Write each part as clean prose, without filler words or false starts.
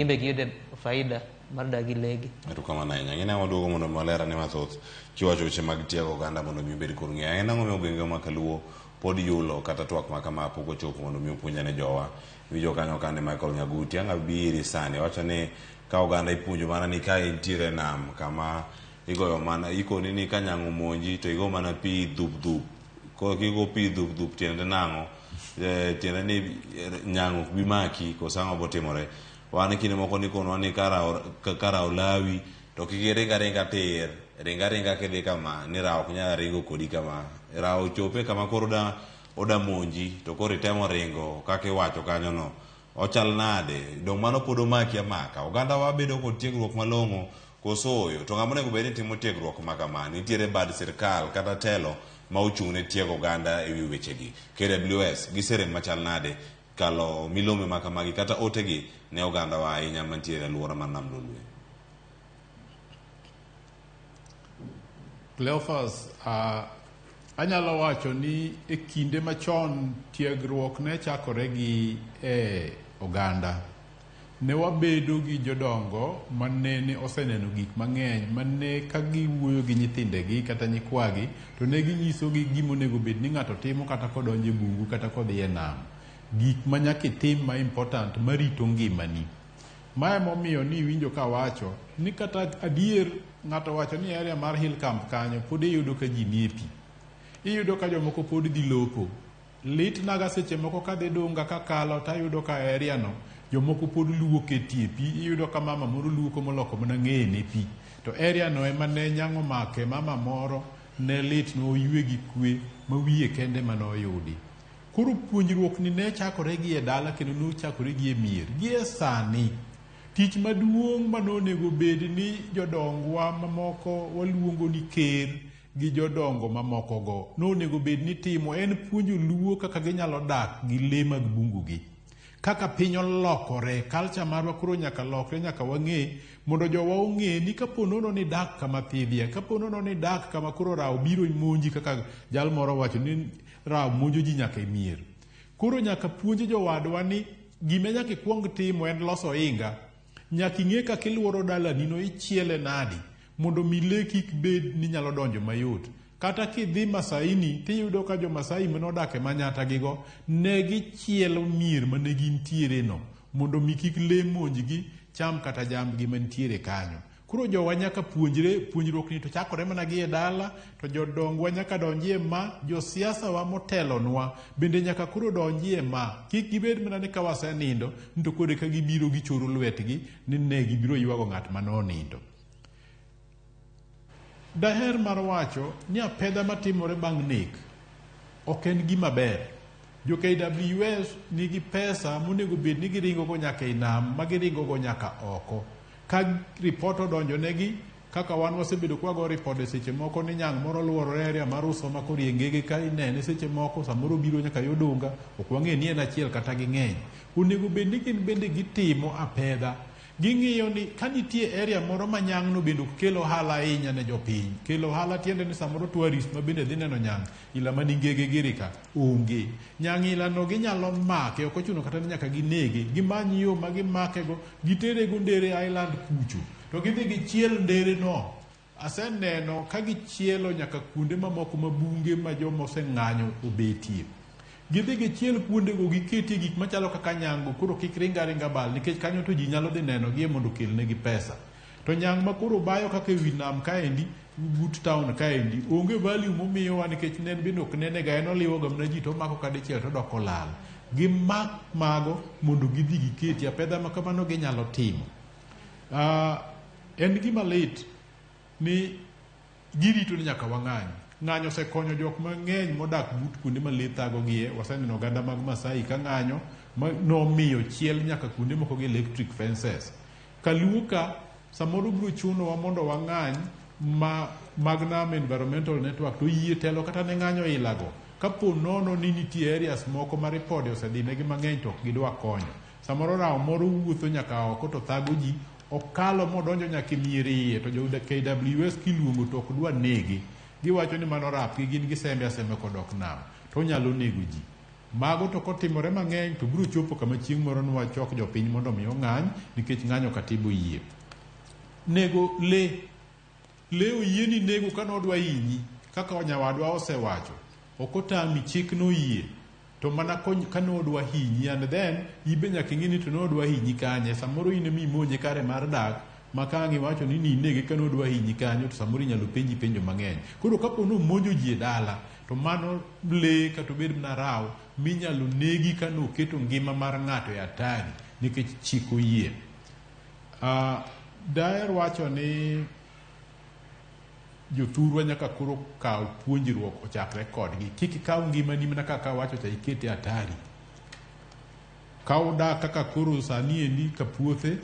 imbe giyude faida mar dagi legi. Ero kamano ahinya. Ng'e nang'o duogo mondo malera ne mathoth kiwacho weche mag tiego oganda mondo mi bed kor ng'eyo. Nang'o miyo gwenge ma Kaluo pod yulo kata twak ma kama pok ochopo mondo mi opuonja ne jowa. Winjo kanyo kane Michael Nyaguti anga biri sani wacho ni ka oganda ipuonjo mana ni ka intiere nam kama igoyo mana ikoni ni ka nyang'o monji to igo mana pi dhup ko kigo pi dhup tiende nang'o tiende ni nyang'o bi maki ko sang'o botimore. Wan kinde moko ni konwa ni kara olawi to kigiringa tir ringa kidhi kama ni rawo kunya ringo kodi kama rawo chope kama koro oda monji to koro itemo ringo kaka iwacho kanyo no ochal nade dong mano pod omaki amaka. Oganda wa bedo kod tiegruok malong'o kosoyo to ng'ama onego bed ni timo tiegruok ma kama nitiere bad sirkal kata telo ma ochung' ne tiego oganda e wi wechegi. KWS giseren machal nade kalo milome ma kamagi kata otegi ne oganda wa ahinya mantiere alwora mar Nam Lolwe. Cleophas, anyalo wacho ni e kinde machon tiegruok ne chakore gi oganda. Ne wabedo gi jodongo manene oseneno gik mang'eny manne ka giwuoyo gi nyithindegi kata nyikwagi to ne ginyisogi gimonego bed ni ng'ato timo kata kodonjo e bungu kata kodhi e nam. Gik ma nyaka itim ma important marito ngimani. Mae momiyo ni winjo ka wacho ni kata adier ng'ato wacho ni area mar Hill Camp kanyo pod iyudo ka ji nie pi. Iyudo ka jomoko pod dhi lopo. Lit naga seche moko ka dhi dunga ka kalo ta yudo ka area no jomoko pod luoko e tie pi. Iyudo ka mama moro luoko moloko mana ng'eye ne pi. To area no ema ne nyang'o make mama moro ne lit no oywe gi kwe ma wiye kende manoyudi. Koro puonjruok ni ne chakore gi e dala kendo ne chakore gi e mier. Gi e sani tich maduong' manonego bed ni jodongwa mamoko waluongo ni ker gi jodongo mamoko go nonego bed ni timo en puonjo luo kaka ginyalo dak gi le mag bungu gi. Kaka piny olokore, culture marwa koro nyaka lokre, nyaka wang'e mondo jowa ong'e ni kapo nono ni dak kama thidhie, kapo nono ni dak kama koro rawo biro monji kaka jal moro wacho ni rawo monjo ji nyaka e mier. Koro nyaka puonj jowadwa ni gime nyaka ikuong timo en loso inga. Nyaka ing'e kaka iluoro dalani no ichiele nadi mondo mi le kik bed ni nyalo donjo mayot. Kata kidhi Masaini tiyudo ka jo Masai manodak e Manyata gigo ne gichielo mier mane gintiere no mondo mi kik le monjgi cham kata jambgi mantiere kanyo. Koro jowa nyaka puonjruok ni to chakore mana gi e dala to jodongwa nyaka donjie ma josiasa wa motelonwa bende nyaka koro donjie ma kik gibed mana ni ka wasenindo to kode ka gibiro gichoro lwetgi ni ne gibiro ywago ng'at manonindo. Daher mar wacho ni apedha matimore bang' nek ok en gima ber. Jo KWS nigi pesa monego bed ni giringo go nyaka e nam ma giringo go nyaka oko. Ka ripot odonjo negi kaka wan wasebedo kwa go ripode seche moko ni nyang' moro luorore area mar Uso ma kori ngege ka inene seche moko samoro biro nyaka Yodonga ok wang'e ni en achiel kata ging'eny. Onego bed ni gin bende gitimo apedha. Ging'iyo ni ka nitie area moro ma nyang' no bende kelo ohala ahinya ne jopiny. Kelo ohala tiende ni samoro tourist ma bende dhi neno nyang' ila mani ngege girika onge. Nyang' ila no ginyalo make ok ochuno kata ni nyaka ginege. Gimany yo ma gimake go gitere go Ndere Island kucho. To gidhi gichiel ndere no. Aseneno ka gichielo nyaka kuonde mamoko mabunge ma jomo oseng'anyo obetie. Gidhi gichiel kuonde go giketie gik machalo kaka nyang'go koro kik ringa bal nikech kanyo to ji nyalo dhi neno gi mondo kelnegi pesa. To nyang' ma koro bayo kaka ewi nam kaendi but town kaendi onge value momiyowa nikech nen bende ok nenega en oliwo ga mana ji to mako kadichiel to dok olal. Gimak mago mondo gidhi giketie apedha ma kamano ginyalo timo. En gima lit ni girito ni nyaka wang'any. Ng'anyo osekonyo jok mang'eny modak but kuonde ma le thago gie. Waseneno oganda mag Masai ka ng'anyo nomiyo chiel nyaka kuonde moko gi electric fences. Kaluo ka samoro biro chunowa mondo wang'any mag Nam Environmental Network to yie telo kata ne ng'anyo ilago. Kapo nono ni nitie areas moko ma ripode osedhinegi mang'eny to ok gidwa konyo. Samoro rawo moro wuotho nyaka oko to thago ji okalo modonjo nyaka miere iye to jo KWS kiluongo to ok dwa nege. Giwacho ni mano rap gi gin gisembe asembe kodok nam to nyalo nego ji. Mago to kotimore mang'eny to biro chopo kama chieng' moro nwachok jopiny mondo mi ong'any nikech ng'anyo katiba yie. Nego le oyieni nego ka nodwa hinyi kaka nyawadwa osewacho, ok otami chik noyie, to mana ka nodwa hinyi, and then ibe nyaka ing'e ni to nodwa hinyi kanye. Samoro in emi imonje kare mar dak, ma ka ang' iwacho ni ninege ka nodwa hinyi kanyo, to samoro inyalo penji penjo mang'eny. Koro kapo nomonjo ji e dala, to mano le kata obed mana rao minyalo negi ka noketo ngima mar ng'ato e hatari nikech chik oyie. Daher wacho ni jothurwa nyaka koro kaw puonjruok ochakre kodgi. Kik ikaw ngimani mana kaka wacho cha ikete hatari. Kaw dak kaka koro sani endi ka puothe,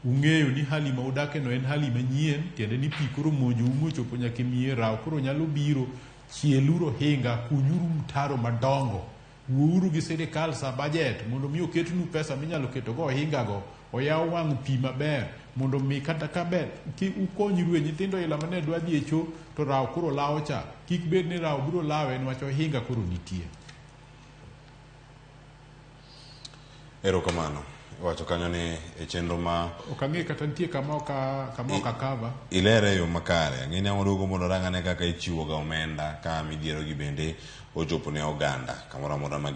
ung'eyo ni hali ma udake no en hali manyien, tiende ni pi koro monjo chopo nyaka mier rao, koro nyalo biro chieluro hinga, kunyuru mtaro madongo, wuuru gi sirikal sa budget mondo mi oketnu pesa minyalo keto go hinga go, oyaw wang' pi maber mondo mi kata ka ber ki ukonyru e nyithindo ila mane dwa dhi e cho to rao koro lao cha, kik bed ni rao biro lawe niwach hinga koro nitie. Erokamano. Wacho kanyo ni e chenro ma ok ang'e kata nitie kama okakava ilere yo makare. Ang'e ni amoduogo mondo rangane kaka ichiwo ga omenda ka midhiero gi bende ochopo ne oganda kamoro amora ma